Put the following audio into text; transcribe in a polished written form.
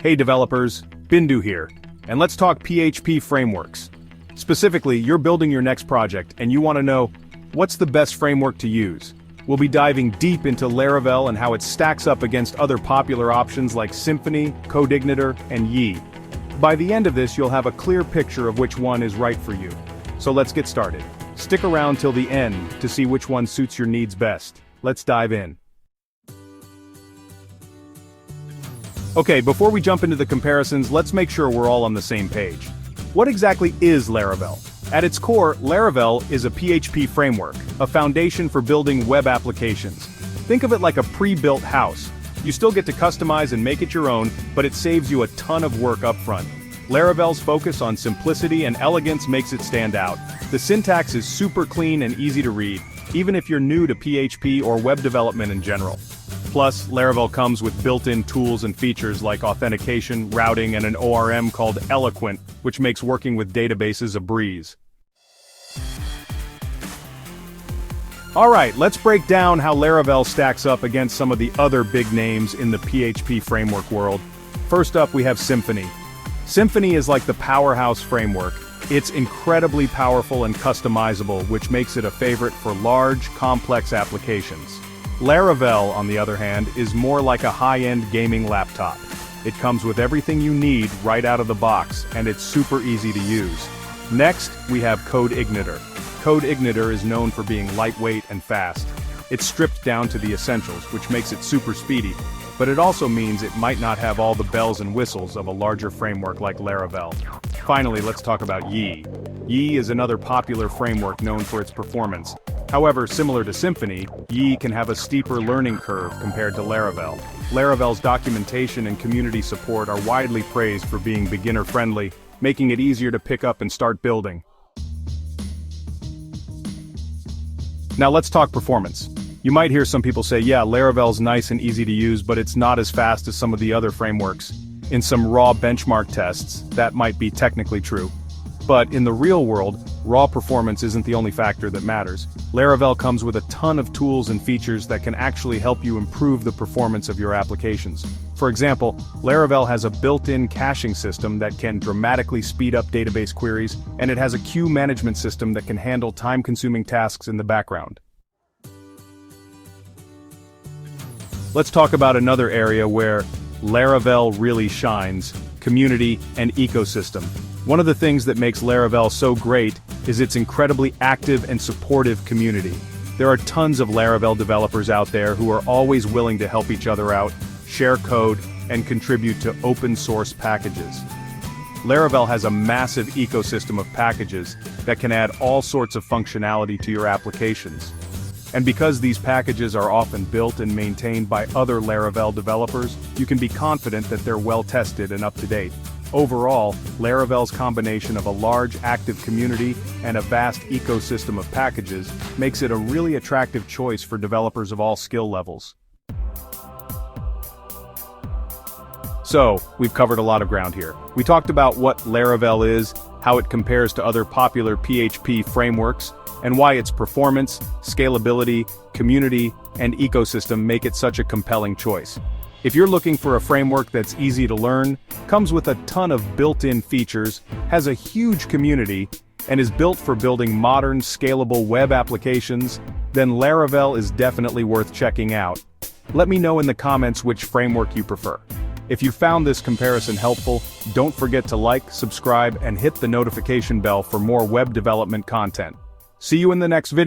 Hey developers, Bindu here, and let's talk PHP frameworks. Specifically, you're building your next project and you want to know, what's the best framework to use? We'll be diving deep into Laravel and how it stacks up against other popular options like Symfony, CodeIgniter, and Yi. By the end of this, you'll have a clear picture of which one is right for you. So let's get started. Stick around till the end to see which one suits your needs best. Let's dive in. Okay, before we jump into the comparisons, let's make sure we're all on the same page. What exactly is Laravel? At its core, Laravel is a PHP framework, a foundation for building web applications. Think of it like a pre-built house. You still get to customize and make it your own, but it saves you a ton of work up front. Laravel's focus on simplicity and elegance makes it stand out. The syntax is super clean and easy to read, even if you're new to PHP or web development in general. Plus, Laravel comes with built-in tools and features like authentication, routing, and an ORM called Eloquent, which makes working with databases a breeze. Alright, let's break down how Laravel stacks up against some of the other big names in the PHP framework world. First up, we have Symfony. Symfony is like the powerhouse framework. It's incredibly powerful and customizable, which makes it a favorite for large, complex applications. Laravel, on the other hand, is more like a high-end gaming laptop. It comes with everything you need right out of the box, and it's super easy to use. Next, we have CodeIgniter. CodeIgniter is known for being lightweight and fast. It's stripped down to the essentials, which makes it super speedy, but it also means it might not have all the bells and whistles of a larger framework like Laravel. Finally, let's talk about Yi. Yi is another popular framework known for its performance. However, similar to Symfony, Yi can have a steeper learning curve compared to Laravel. Laravel's documentation and community support are widely praised for being beginner-friendly, making it easier to pick up and start building. Now let's talk performance. You might hear some people say, yeah, Laravel's nice and easy to use, but it's not as fast as some of the other frameworks. In some raw benchmark tests, that might be technically true. But in the real world, raw performance isn't the only factor that matters. Laravel comes with a ton of tools and features that can actually help you improve the performance of your applications. For example, Laravel has a built-in caching system that can dramatically speed up database queries, and it has a queue management system that can handle time-consuming tasks in the background. Let's talk about another area where Laravel really shines: community and ecosystem. One of the things that makes Laravel so great is its incredibly active and supportive community. There are tons of Laravel developers out there who are always willing to help each other out, share code, and contribute to open source packages. Laravel has a massive ecosystem of packages that can add all sorts of functionality to your applications. And because these packages are often built and maintained by other Laravel developers, you can be confident that they're well tested and up to date. Overall, Laravel's combination of a large active community and a vast ecosystem of packages makes it a really attractive choice for developers of all skill levels. So, we've covered a lot of ground here. We talked about what Laravel is, how it compares to other popular PHP frameworks, and why its performance, scalability, community, and ecosystem make it such a compelling choice. If you're looking for a framework that's easy to learn, comes with a ton of built-in features, has a huge community, and is built for building modern, scalable web applications, then Laravel is definitely worth checking out. Let me know in the comments which framework you prefer. If you found this comparison helpful, don't forget to like, subscribe, and hit the notification bell for more web development content. See you in the next video.